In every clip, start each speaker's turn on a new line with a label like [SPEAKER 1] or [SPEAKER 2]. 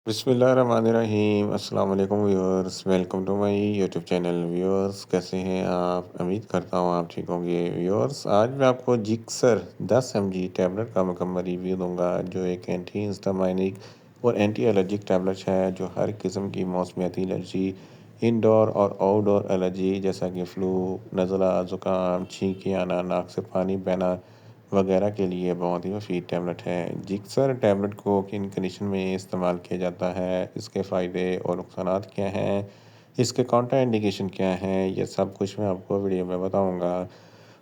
[SPEAKER 1] बिस्मिल्लाहिर्रहमानिर्रहीम। अस्सलाम वालेकुम viewers, welcome to my YouTube channel. Viewers, कैसे हैं आप? उम्मीद करता हूँ आप ठीक होंगे। व्यूअर्स, आज मैं आपको जिक्सर 10 mg टैबलेट का मुकम्मल रिव्यू दूंगा, जो एक एंटी हिस्टामाइनिक और एंटी एलर्जिक टैबलेट है, जो हर किस्म की मौसमियाती एलर्जी, इंडोर और आउटडोर एलर्जी जैसा कि फ्लू, नज़ला, ज़ुकाम, छींकें आना, नाक से पानी बहना वगैरह के लिए बहुत ही मुफीद टैबलेट है। जिक्सर टैबलेट को किन कंडीशन में इस्तेमाल किया जाता है, इसके फ़ायदे और नुकसानात क्या हैं, इसके काउंटर इंडिकेशन क्या हैं, ये सब कुछ मैं आपको वीडियो में बताऊंगा।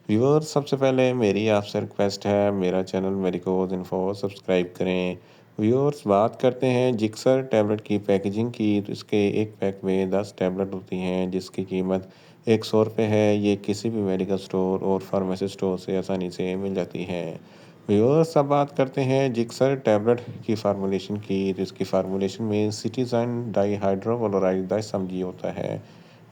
[SPEAKER 1] व्यूअर्स, सबसे पहले मेरी आपसे रिक्वेस्ट है, मेरा चैनल मेडिकोज इन्फो सब्सक्राइब करें। व्यूअर्स, बात करते हैं जिक्सर टैबलेट की पैकेजिंग की, तो इसके एक पैक में 10 टैबलेट होती हैं, जिसकी कीमत 100 रुपये है। ये किसी भी मेडिकल स्टोर और फार्मेसी स्टोर से आसानी से मिल जाती है। व्यूअर्स, अब बात करते हैं जिक्सर टैबलेट की फार्मूलेशन की, तो इसकी फार्मूलेशन में सिटीजन डाईहाइड्रोक्लोराइड 10 mg होता है,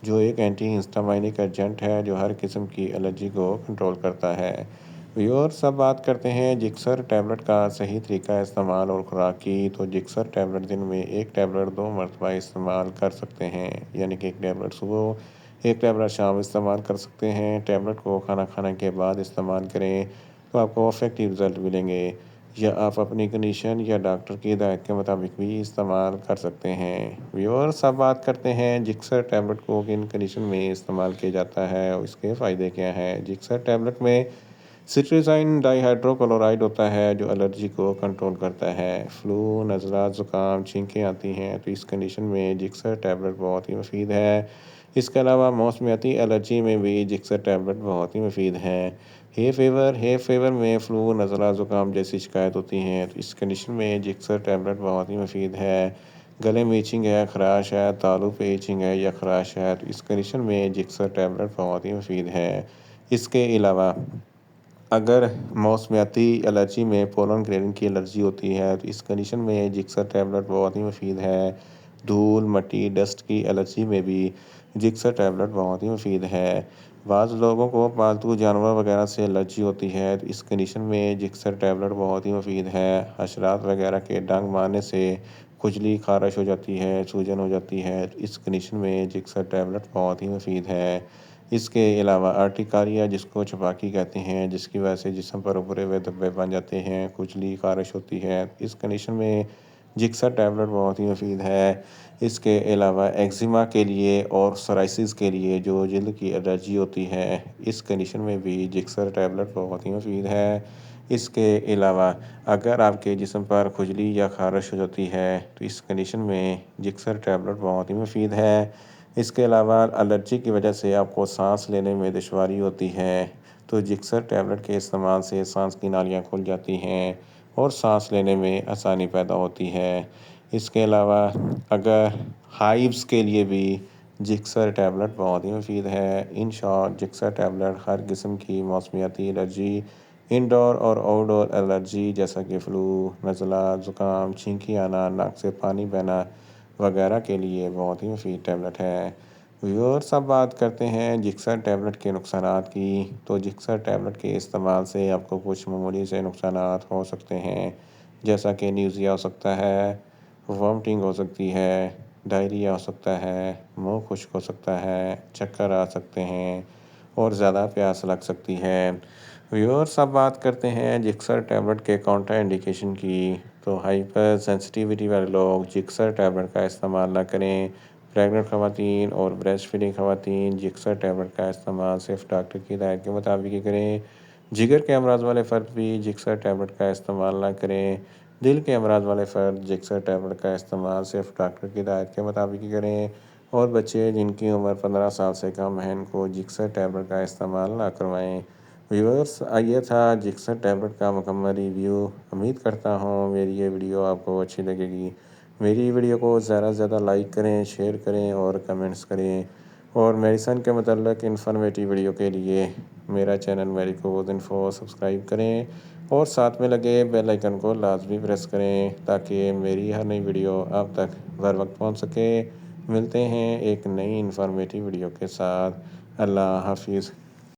[SPEAKER 1] जो एक एंटी हिस्टामाइनिक एजेंट है, जो हर किस्म की एलर्जी को कंट्रोल करता है। व्यूअर्स, अब बात करते हैं जिक्सर टैबलेट का सही तरीका इस्तेमाल और खुराक की, तो जिक्सर टैबलेट दिन में एक टैबलेट 2 मरतबा इस्तेमाल कर सकते हैं, यानी कि एक टैबलेट सुबह, एक टैबलेट शाम इस्तेमाल कर सकते हैं। टैबलेट को खाना खाने के बाद इस्तेमाल करें तो आपको इफेक्टिव रिजल्ट मिलेंगे, या आप अपनी कंडीशन या डॉक्टर की हिदायत के मुताबिक भी इस्तेमाल कर सकते हैं। व्यूअर्स, अब बात करते हैं जिक्सर टैबलेट को किन कंडीशन में इस्तेमाल किया जाता है और इसके फ़ायदे क्या हैं। जिक्सर टैबलेट में सिट्रीज़ाइन डाईहाइड्रोक्लोराइड होता है, जो एलर्जी को कंट्रोल करता है। फ्लू, नज़ला, ज़ुकाम, छींकें आती हैं, तो इस कंडीशन में जिक्सर टैबलेट बहुत ही मुफीद है। इसके अलावा मौसमियाती एलर्जी में भी जिक्सर टैबलेट बहुत ही मुफीद है। हे फेवर में फ्लू, नज़ला, ज़ुकाम जैसी शिकायत होती हैं, तो इस कंडीशन में जिक्सर टैबलेट बहुत ही मुफीद है। गले में इचिंग है, खराश है, तालू पे इचिंग है या खराश है, तो इस कंडीशन में जिक्सर टैबलेट बहुत ही मुफीद है। इसके अलावा अगर मौसमियाती एलर्जी में पोलन ग्रेन की एलर्जी होती है, तो इस कंडीशन में जिक्सर टैबलेट बहुत ही मुफीद है। धूल, मट्टी, डस्ट की एलर्जी में भी जिक्सर टैबलेट बहुत ही मुफीद है। बाज़ लोगों को पालतू जानवर वगैरह से एलर्जी होती है, तो इस कंडीशन में जिक्सर टैबलेट बहुत ही मुफीद है। हशरात वगैरह के डंग मारने से खुजली, खारिश हो जाती है, सूजन हो जाती है, तो इस कंडीशन में जिक्सर टैबलेट बहुत ही मुफीद है। इसके अलावा अर्टिकारिया, जिसको छपाकी कहते हैं, जिसकी वजह से जिस्म पर उभरे हुए धब्बे बन जाते हैं, खुजली, खारिश होती है, इस कंडीशन में जिक्सर टैबलेट बहुत ही मुफीद है। इसके अलावा एक्जिमा के लिए और सोराइसिस के लिए, जो जल्द की एलर्जी होती है, इस कंडीशन में भी जिक्सर टैबलेट बहुत ही मुफीद है। इसके अलावा अगर आपके जिस्म पर खुजली या खारिश हो जाती है, तो इस कंडीशन में जिक्सर टैबलेट बहुत ही मुफीद है। इसके अलावा एलर्जी की वजह से आपको सांस लेने में दुश्वारी होती है, तो जिक्सर टैबलेट के इस्तेमाल से सांस की नालियाँ खुल जाती हैं और सांस लेने में आसानी पैदा होती है। इसके अलावा अगर हाइव्स के लिए भी जिक्सर टैबलेट बहुत ही मुफीद है। इन शॉर्ट, जिक्सर टैबलेट हर किस्म की मौसमियाती एलर्जी, इंडोर और आउटडोर एलर्जी जैसा कि फ्लू, नज़ला, ज़ुकाम, छींकी आना, नाक से पानी बहना वगैरह के लिए बहुत ही मुफीद टैबलेट है। व्यूअर्स, अब बात करते हैं जिक्सर टैबलेट के नुकसानात की, तो जिक्सर टैबलेट के इस्तेमाल से आपको कुछ मामूली से नुकसानात हो सकते हैं, जैसा कि न्यूज़िया हो सकता है, वॉमिटिंग हो सकती है, डायरिया हो सकता है, मुंह खुश्क हो सकता है, चक्कर आ सकते हैं और ज़्यादा प्यास लग सकती है। व्यूअर्स, अब बात करते हैं जिक्सर टैबलेट के काउंटर इंडिकेशन की, तो हाइपर सेंसिटिविटी वाले लोग जिक्सर टैबलेट का इस्तेमाल ना करें। प्रेग्नेंट ख़वातीन और ब्रेस्ट फीडिंग ख़वातीन जिक्सर टैबलेट का इस्तेमाल सिर्फ डॉक्टर की हिदायत के मुताबिक ही करें। जिगर के अमराज वाले फ़र्द भी जिक्सर टैबलेट का इस्तेमाल ना करें। दिल के अमराज वाले फ़र्द जिक्सर टैबलेट का इस्तेमाल सिर्फ डॉक्टर की हिदायत के मुताबिक ही करें। और बच्चे जिनकी उम्र 15 साल से कम है, इनको जिक्सर टैबलेट का इस्तेमाल ना करवाएं। व्यूअर्स, ये था जिक्सर टैबलेट का मुकम्मल रिव्यू। उम्मीद करता हूँ मेरी ये वीडियो आपको अच्छी लगेगी। मेरी वीडियो को ज़्यादा से ज़्यादा लाइक करें, शेयर करें और कमेंट्स करें। और मेडिसन के मतलब इन्फॉर्मेटिव वीडियो के लिए मेरा चैनल मेडिकोज इन्फो सब्सक्राइब करें और साथ में लगे बेल आइकन को लाजमी प्रेस करें, ताकि मेरी हर नई वीडियो आप तक बर वक्त पहुँच सके। मिलते हैं एक नई इन्फॉर्मेटिव वीडियो के साथ। अल्लाह हाफिज़।